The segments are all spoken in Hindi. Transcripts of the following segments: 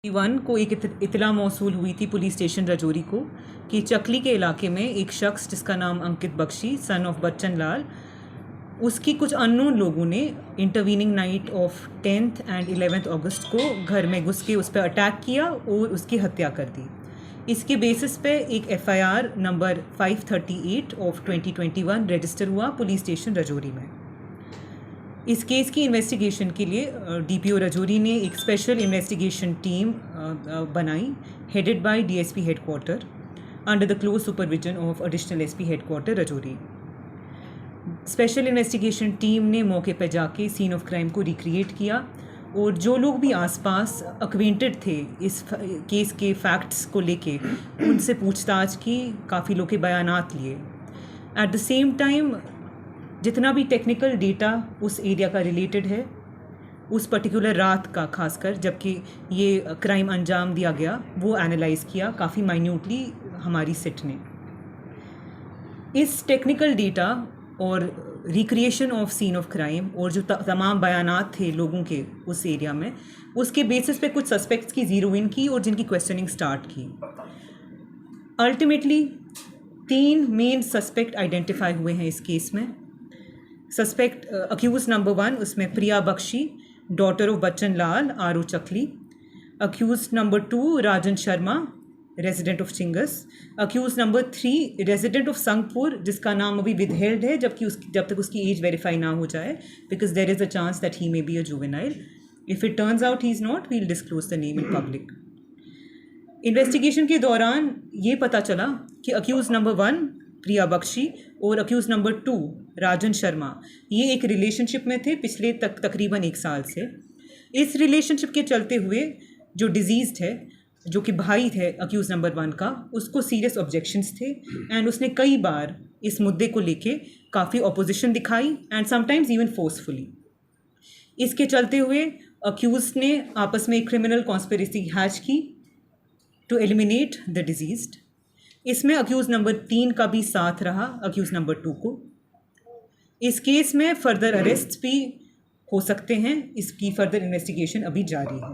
वन को एक इतला मौसूल हुई थी पुलिस स्टेशन रजौरी को कि चकली के इलाके में एक शख्स जिसका नाम अंकित बख्शी सन ऑफ बच्चन लाल, उसकी कुछ अननोन लोगों ने intervening night of 10th and 11th अगस्त को घर में घुस के उस पर अटैक किया और उसकी हत्या कर दी। इसके बेसिस पे एक FIR नंबर 538 ऑफ 2021 रजिस्टर हुआ पुलिस स्टेशन रजौरी में। इस केस की इन्वेस्टिगेशन के लिए DPO रजौरी ने एक स्पेशल इन्वेस्टिगेशन टीम बनाई headed by DSP headquarter under the close supervision of additional SP headquarter Rajouri. Special investigation team ने मौके पर जाके सीन ऑफ क्राइम को रिक्रिएट किया और जो लोग भी आसपास अक्वेंटेड थे इस केस के फैक्ट्स को लेके उनसे पूछताछ की, काफ़ी लोग के बयानात लिए। एट द सेम टाइम जितना भी टेक्निकल डेटा उस एरिया का रिलेटेड है, उस पर्टिकुलर रात का खासकर जबकि ये क्राइम अंजाम दिया गया, वो एनालाइज किया काफ़ी माइन्यूटली हमारी सिट ने। इस टेक्निकल डेटा और recreation of scene of crime और जो तमाम बयानात थे लोगों के उस एरिया में, उसके बेसिस पे कुछ सस्पेक्ट्स की ज़ीरो इन की और जिनकी क्वेश्चनिंग स्टार्ट की। अल्टीमेटली 3 मेन सस्पेक्ट आइडेंटिफाई हुए हैं इस केस में। सस्पेक्ट अक्यूज नंबर 1 उसमें Priya Bakshi, daughter of Bachchan Lal RO Chakli. Accused number 2 Rajan Sharma, resident of Chingas. Accused number 3 resident of Sangpur, जिसका नाम अभी विदहेल्ड है जब तक उसकी एज वेरीफाई ना हो जाए, because there is a chance that he may be a juvenile. If it turns out he is not, we will disclose the name in public. Investigation के दौरान ये पता चला कि अक्यूज नंबर 1 प्रिया बख्शी और अक्यूज नंबर 2 राजन शर्मा ये एक रिलेशनशिप में थे पिछले तकरीबन 1 साल से। इस रिलेशनशिप के चलते हुए जो डिजीज़्ड है, जो कि भाई थे अक्यूज नंबर 1 का, उसको सीरियस ऑब्जेक्शंस थे एंड उसने कई बार इस मुद्दे को लेके काफ़ी ऑपोजिशन दिखाई एंड समटाइम्स इवन फोर्सफुली। इसके चलते हुए अक्यूज ने आपस में एक क्रिमिनल कॉन्स्पिरेसी हैच की टू एलिमिनेट द डिजीज्ड। इसमें अक्यूज़ नंबर 3 का भी साथ रहा अक्यूज़ नंबर 2 को। इस केस में फर्दर अरेस्ट्स भी हो सकते हैं, इसकी फर्दर इन्वेस्टिगेशन अभी जारी है।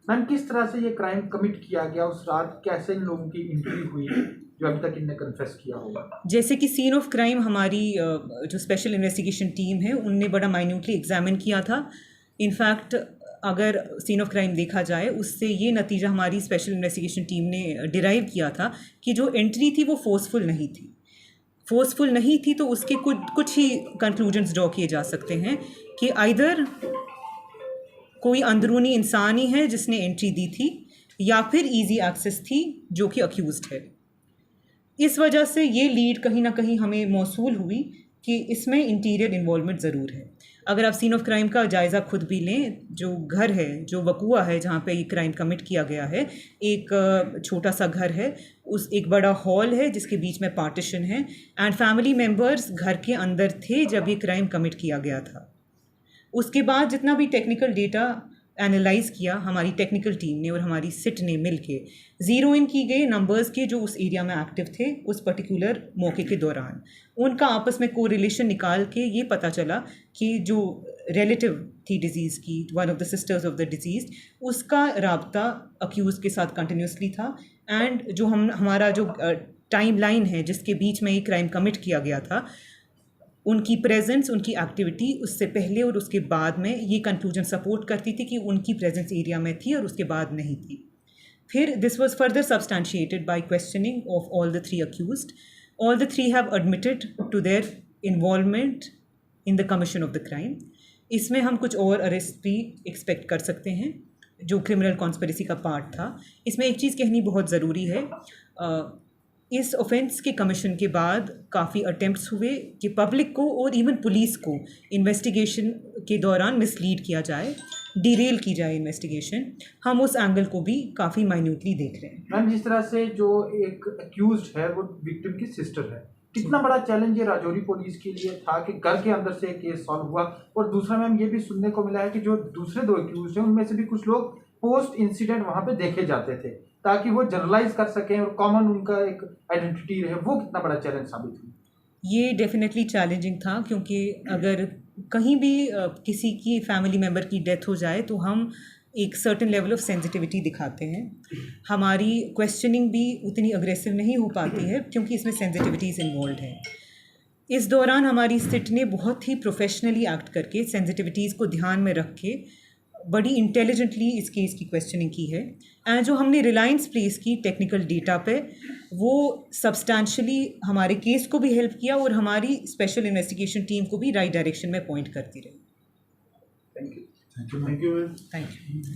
मैम, किस तरह से ये क्राइम कमिट किया गया उस रात, कैसे इन लोगों की एंट्री हुई जो अभी तक इनने कन्फेस किया होगा? जैसे कि सीन ऑफ क्राइम हमारी जो स्पेशल इन्वेस्टिगेशन टीम है उनने बड़ा माइन्यूटली एग्जामिन किया था। इनफैक्ट अगर सीन ऑफ क्राइम देखा जाए उससे ये नतीजा हमारी स्पेशल इन्वेस्टिगेशन टीम ने डिराइव किया था कि जो एंट्री थी वो फोर्सफुल नहीं थी। फोर्सफुल नहीं थी तो उसके कुछ ही कंक्लूजन्स ड्रॉ किए जा सकते हैं कि आइदर कोई अंदरूनी इंसान ही है जिसने एंट्री दी थी या फिर इजी एक्सेस थी जो कि अक्यूज्ड है। इस वजह से ये लीड कहीं ना कहीं हमें मौसूल हुई कि इसमें इंटीरियर इन्वॉल्वमेंट ज़रूर है। अगर आप सीन ऑफ क्राइम का जायज़ा खुद भी लें, जो घर है, जो वकूआ है जहाँ पे ये क्राइम कमिट किया गया है, एक छोटा सा घर है, उस एक बड़ा हॉल है जिसके बीच में पार्टीशन है एंड फैमिली मेम्बर्स घर के अंदर थे जब ये क्राइम कमिट किया गया था। उसके बाद जितना भी टेक्निकल डेटा एनालाइज किया हमारी टेक्निकल टीम ने और हमारी सिट ने मिलके, ज़ीरो इन की गए नंबर्स के जो उस एरिया में एक्टिव थे उस पर्टिकुलर मौके के दौरान, उनका आपस में कोरिलेशन निकाल के ये पता चला कि जो रिलेटिव थी डिजीज़ की, one of the sisters of the disease, उसका राब्ता अक्यूज़ के साथ कंटिन्यूसली था एंड जो हमारा जो टाइम लाइन है जिसके बीच में ये क्राइम कमिट किया गया था, उनकी प्रेजेंस, उनकी एक्टिविटी उससे पहले और उसके बाद में ये कंक्लूजन सपोर्ट करती थी कि उनकी प्रेजेंस एरिया में थी और उसके बाद नहीं थी। फिर this was further substantiated by questioning of all the 3 accused. All the 3 have admitted to their involvement in the commission of the crime. इसमें हम कुछ और अरेस्ट भी एक्सपेक्ट कर सकते हैं जो क्रिमिनल कॉन्स्पिरेसी का पार्ट था। इसमें एक चीज़ कहनी बहुत ज़रूरी है, इस ऑफेंस के कमीशन के बाद काफ़ी अटेम्प्ट्स हुए कि पब्लिक को और इवन पुलिस को इन्वेस्टिगेशन के दौरान मिसलीड किया जाए, डिरेल की जाए इन्वेस्टिगेशन। हम उस एंगल को भी काफ़ी माइन्यूटली देख रहे हैं। मैम, जिस तरह से जो एक अक्यूज्ड है वो विक्टिम की सिस्टर है, कितना बड़ा चैलेंज ये राजौरी पुलिस के लिए था कि घर के अंदर से केस सॉल्व हुआ? और दूसरा मैम, ये भी सुनने को मिला है कि जो दूसरे 2 अक्यूज्ड हैं उनमें से भी कुछ लोग पोस्ट इंसिडेंट वहाँ पे देखे जाते थे ताकि वो जनरलाइज कर सकें और कॉमन उनका एक आइडेंटिटी रहे। वो कितना बड़ा चैलेंज साबित हुआ? ये डेफिनेटली चैलेंजिंग था क्योंकि अगर कहीं भी किसी की फैमिली मेम्बर की डेथ हो जाए तो हम एक सर्टेन लेवल ऑफ सेंसिटिविटी दिखाते हैं। हमारी क्वेश्चनिंग भी उतनी अग्रेसिव नहीं हो पाती है क्योंकि इसमें सेंसिटिविटीज़ इन्वॉल्व है। इस दौरान हमारी सिट ने बहुत ही प्रोफेशनली एक्ट करके सेंसिटिविटीज़ को ध्यान में रख के बड़ी इंटेलिजेंटली इस केस की क्वेश्चनिंग की है। एंड जो हमने रिलायंस प्लेस की टेक्निकल डेटा पे, वो सब्सटैंशियली हमारे केस को भी हेल्प किया और हमारी स्पेशल इन्वेस्टिगेशन टीम को भी राइट डायरेक्शन में पॉइंट करती रही। Thank you. Thank you.